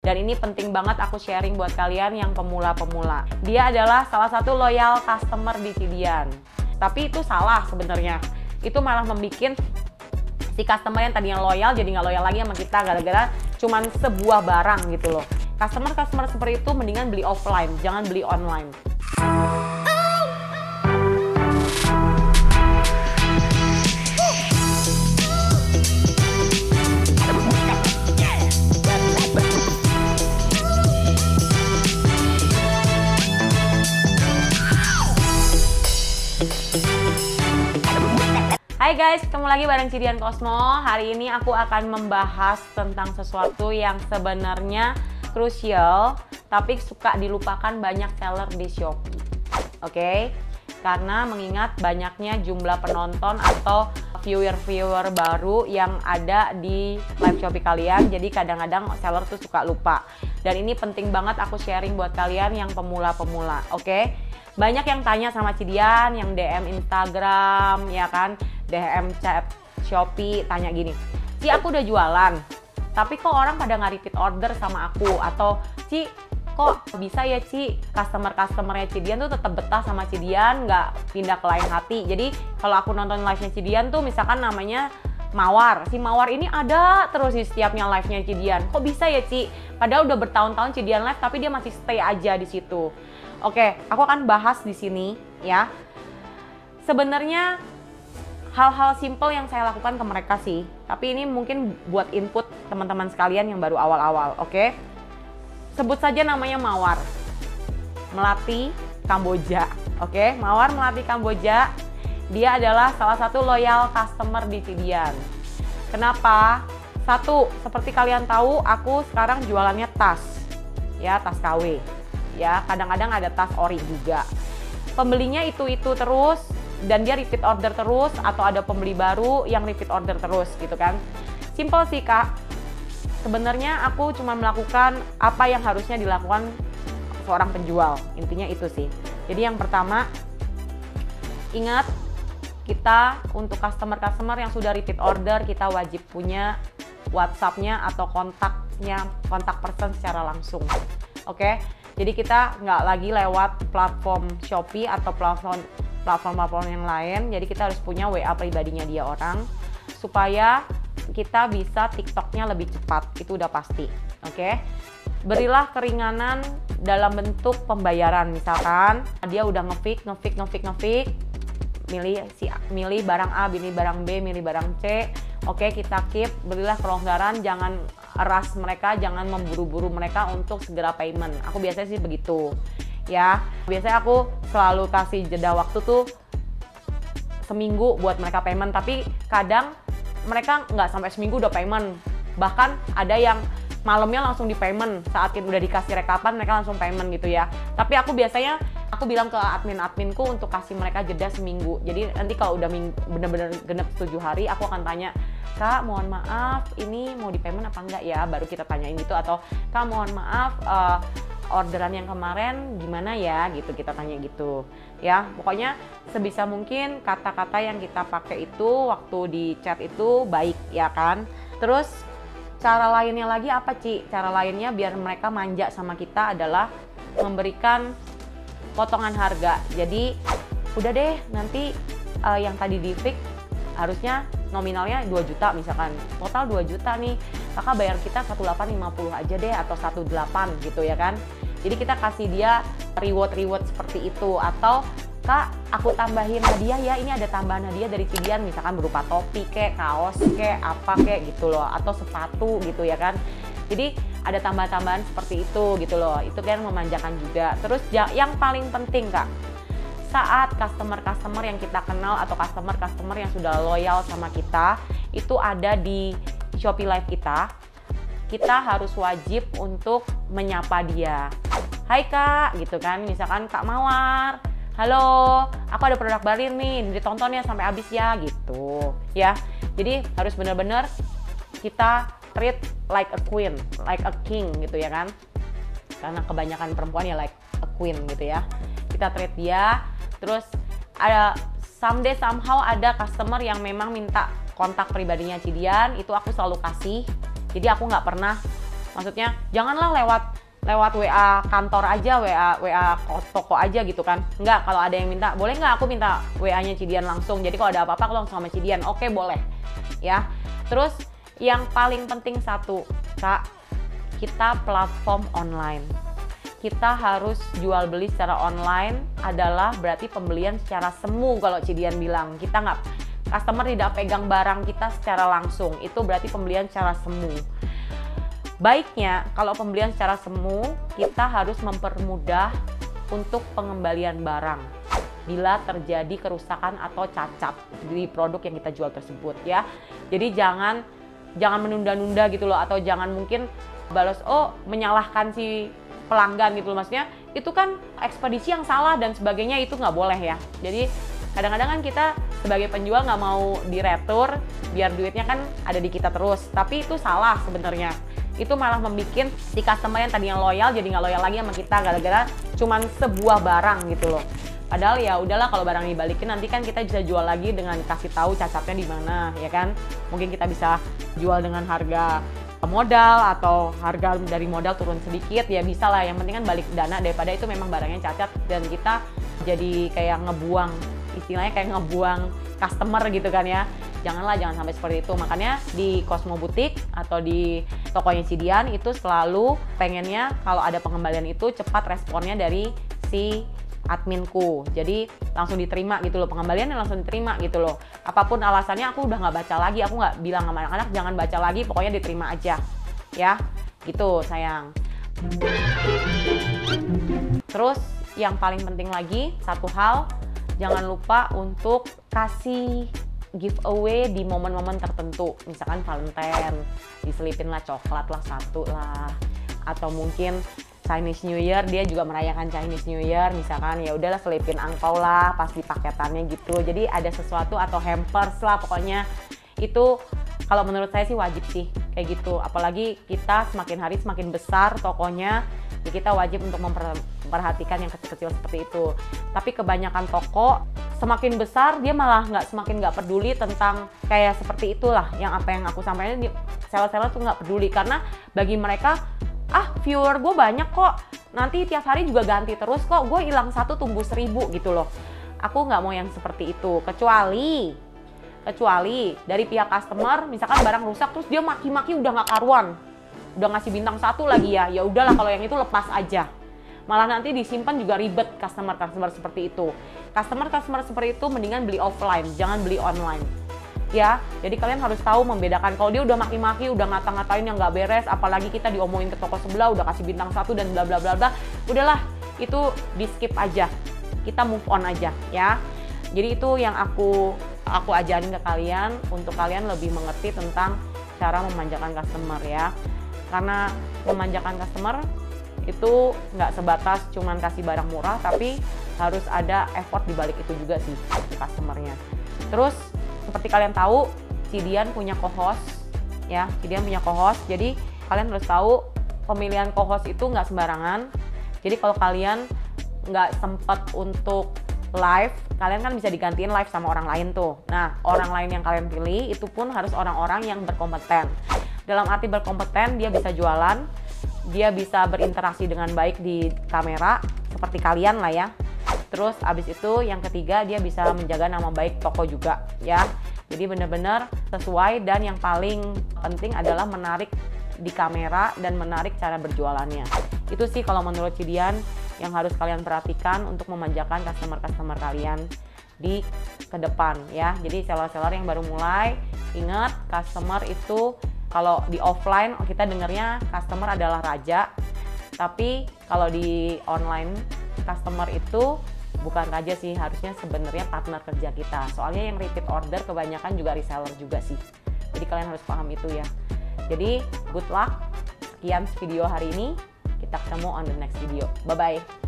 Dan ini penting banget aku sharing buat kalian yang pemula-pemula. Dia adalah salah satu loyal customer di Cidian. Tapi itu salah sebenarnya. Itu malah membuat si customer yang tadinya loyal jadi nggak loyal lagi sama kita gara-gara cuman sebuah barang gitu loh. Customer seperti itu mendingan beli offline, jangan beli online. Hai guys, ketemu lagi bareng Cidian Cosmo. Hari ini aku akan membahas tentang sesuatu yang sebenarnya krusial, tapi suka dilupakan banyak seller di Shopee. Oke? Karena mengingat banyaknya jumlah penonton atau viewer baru yang ada di live Shopee kalian, jadi kadang-kadang seller tuh suka lupa. Dan ini penting banget aku sharing buat kalian yang pemula-pemula, oke? Banyak yang tanya sama Cidian, yang DM Instagram, ya kan? DM chat Shopee, tanya gini, Ci aku udah jualan, tapi kok orang pada nggak repeat order sama aku? Atau Ci kok bisa ya Ci, customernya Cidian tuh tetap betah sama Cidian, nggak pindah ke lain hati. Jadi kalau aku nonton live-nya Cidian tuh misalkan namanya Mawar, si Mawar ini ada terus di setiapnya live-nya Cidian. Kok bisa ya Ci? Padahal udah bertahun-tahun Cidian live tapi dia masih stay aja di situ. Oke, aku akan bahas di sini ya. Sebenarnya hal-hal simple yang saya lakukan ke mereka sih, tapi ini mungkin buat input teman-teman sekalian yang baru awal-awal, oke? Sebut saja namanya Mawar, Melati Kamboja, oke? Mawar Melati Kamboja, dia adalah salah satu loyal customer di Cidian. Kenapa? Satu, seperti kalian tahu, aku sekarang jualannya tas, ya tas KW, ya kadang-kadang ada tas ori juga. Pembelinya itu terus. Dan dia repeat order terus, atau ada pembeli baru yang repeat order terus gitu kan. Simple sih Kak, sebenarnya aku cuma melakukan apa yang harusnya dilakukan seorang penjual, intinya itu sih. Jadi yang pertama, ingat kita untuk customer yang sudah repeat order, kita wajib punya WhatsApp-nya atau kontak person secara langsung, oke? Jadi kita nggak lagi lewat platform Shopee atau platform yang lain, jadi kita harus punya WA pribadinya dia orang supaya kita bisa TikToknya lebih cepat, itu udah pasti, oke? Berilah keringanan dalam bentuk pembayaran, misalkan dia udah ngefik, milih barang A, milih barang B, milih barang C, oke kita keep, berilah kelonggaran, jangan eras mereka, jangan memburu-buru mereka untuk segera payment. Aku biasanya sih begitu. Ya, biasanya aku selalu kasih jeda waktu tuh seminggu buat mereka payment, tapi kadang mereka nggak sampai seminggu udah payment, bahkan ada yang malamnya langsung di payment, saat udah dikasih rekapan mereka langsung payment gitu ya. Tapi aku biasanya bilang ke adminku untuk kasih mereka jeda seminggu, jadi nanti kalau udah bener-bener genep 7 hari aku akan tanya, Kak mohon maaf ini mau di payment apa enggak ya, baru kita tanyain gitu. Atau Kak mohon maaf orderan yang kemarin gimana ya gitu, kita tanya gitu ya. Pokoknya sebisa mungkin kata-kata yang kita pakai itu waktu di chat itu baik ya kan. Terus cara lainnya lagi apa Ci? Cara lainnya biar mereka manja sama kita adalah memberikan potongan harga. Jadi udah deh nanti yang tadi di fix harusnya nominalnya 2 juta misalkan, total 2 juta nih, kakak bayar kita 1.850 aja deh atau 1.8 gitu ya kan. Jadi kita kasih dia reward seperti itu. Atau Kak aku tambahin hadiah ya, ini ada tambahan hadiah dari Cidian misalkan berupa topi kek, kaos kek, apa kek gitu loh, atau sepatu gitu ya kan. Jadi ada tambahan-tambahan seperti itu gitu loh, itu kan memanjakan juga. Terus yang paling penting Kak, saat customer yang kita kenal atau customer yang sudah loyal sama kita itu ada di Shopee Live kita harus wajib untuk menyapa dia. Hai Kak gitu kan, misalkan Kak Mawar, halo aku ada produk baru nih, ditonton ya sampai habis ya gitu ya. Jadi harus benar-benar kita treat like a queen, like a king gitu ya kan, karena kebanyakan perempuan ya like a queen gitu ya. Kita treat dia. Terus ada somehow ada customer yang memang minta kontak pribadinya Cidian, itu aku selalu kasih. Jadi aku nggak pernah Maksudnya janganlah lewat WA kantor aja, WA toko aja gitu kan. Enggak, kalau ada yang minta, boleh nggak aku minta WA-nya Cidian langsung. Jadi kalau ada apa-apa aku langsung sama Cidian. Oke, boleh. Ya. Terus yang paling penting satu, Kak, kita platform online. Kita harus jual beli secara online adalah berarti pembelian secara semu kalau Cidian bilang. Kita nggak, customer tidak pegang barang kita secara langsung. Itu berarti pembelian secara semu. Baiknya kalau pembelian secara semu, kita harus mempermudah untuk pengembalian barang bila terjadi kerusakan atau cacat di produk yang kita jual tersebut ya. Jadi jangan menunda-nunda gitu loh, atau jangan mungkin balas menyalahkan si pelanggan gitu loh. Maksudnya itu kan ekspedisi yang salah dan sebagainya, itu nggak boleh ya. Jadi kadang-kadang kan kita sebagai penjual nggak mau diretur biar duitnya kan ada di kita terus, tapi itu salah sebenarnya. Itu malah membuat si customer yang tadinya loyal jadi nggak loyal lagi sama kita gara-gara cuman sebuah barang gitu loh. Padahal ya udahlah, kalau barang dibalikin nanti kan kita bisa jual lagi dengan kasih tahu cacatnya di mana, ya kan? Mungkin kita bisa jual dengan harga modal atau harga dari modal turun sedikit, ya bisa lah. Yang penting kan balik dana daripada itu memang barangnya cacat dan kita jadi kayak ngebuang, istilahnya kayak ngebuang customer gitu kan ya. Jangan sampai seperti itu. Makanya di Cosmo Boutique atau di tokonya Cidian itu selalu pengennya kalau ada pengembalian itu cepat responnya dari si adminku. Jadi langsung diterima gitu loh, pengembaliannya langsung diterima gitu loh. Apapun alasannya aku udah nggak baca lagi, aku nggak bilang sama anak-anak jangan baca lagi, pokoknya diterima aja ya. Gitu sayang. Terus yang paling penting lagi satu hal, jangan lupa untuk kasih giveaway di momen-momen tertentu. Misalkan Valentine, diselipin lah coklat lah satu lah, atau mungkin Chinese New Year, dia juga merayakan Chinese New Year, misalkan ya udahlah selipin angpau lah pas di paketannya gitu. Jadi ada sesuatu atau hampers lah, pokoknya itu kalau menurut saya sih wajib sih kayak gitu. Apalagi kita semakin hari semakin besar tokonya, ya kita wajib untuk memperhatikan yang kecil-kecil seperti itu. Tapi kebanyakan toko semakin besar dia malah semakin nggak peduli tentang kayak seperti itulah yang apa yang aku sampaikan. Seller-seller tuh nggak peduli karena bagi mereka viewer gue banyak kok, nanti tiap hari juga ganti terus kok, gue hilang satu tumbuh 1000 gitu loh. Aku nggak mau yang seperti itu, kecuali dari pihak customer misalkan barang rusak terus dia maki-maki udah nggak karuan, udah ngasih bintang 1 lagi ya udahlah, kalau yang itu lepas aja. Malah nanti disimpan juga ribet customer seperti itu. Customer seperti itu mendingan beli offline, jangan beli online. Ya, jadi kalian harus tahu membedakan. Kalau dia udah maki-maki, udah ngata-ngatain yang nggak beres, apalagi kita diomongin ke toko sebelah, udah kasih bintang 1 dan bla bla bla bla, udahlah itu di skip aja. Kita move on aja ya. Jadi itu yang aku ajarin ke kalian untuk kalian lebih mengerti tentang cara memanjakan customer ya. Karena memanjakan customer itu nggak sebatas cuman kasih barang murah, tapi harus ada effort di balik itu juga sih customernya. Terus seperti kalian tahu, Cidian punya co-host ya, Cidian punya co-host. Jadi kalian harus tahu pemilihan co-host itu nggak sembarangan. Jadi kalau kalian nggak sempet untuk live, kalian kan bisa digantiin live sama orang lain tuh. Nah, orang lain yang kalian pilih itu pun harus orang-orang yang berkompeten. Dalam arti berkompeten, dia bisa jualan, dia bisa berinteraksi dengan baik di kamera, seperti kalian lah ya. Terus abis itu yang ketiga, dia bisa menjaga nama baik toko juga ya. Jadi benar-benar sesuai, dan yang paling penting adalah menarik di kamera dan menarik cara berjualannya. Itu sih kalau menurut Cidian yang harus kalian perhatikan untuk memanjakan customer kalian di ke depan ya. Jadi seller-seller yang baru mulai, ingat customer itu kalau di offline kita dengarnya customer adalah raja, tapi kalau di online customer itu bukan raja sih, harusnya sebenarnya partner kerja kita. Soalnya yang repeat order kebanyakan juga reseller juga sih. Jadi kalian harus paham itu ya. Jadi good luck. Sekian video hari ini. Kita ketemu on the next video. Bye-bye.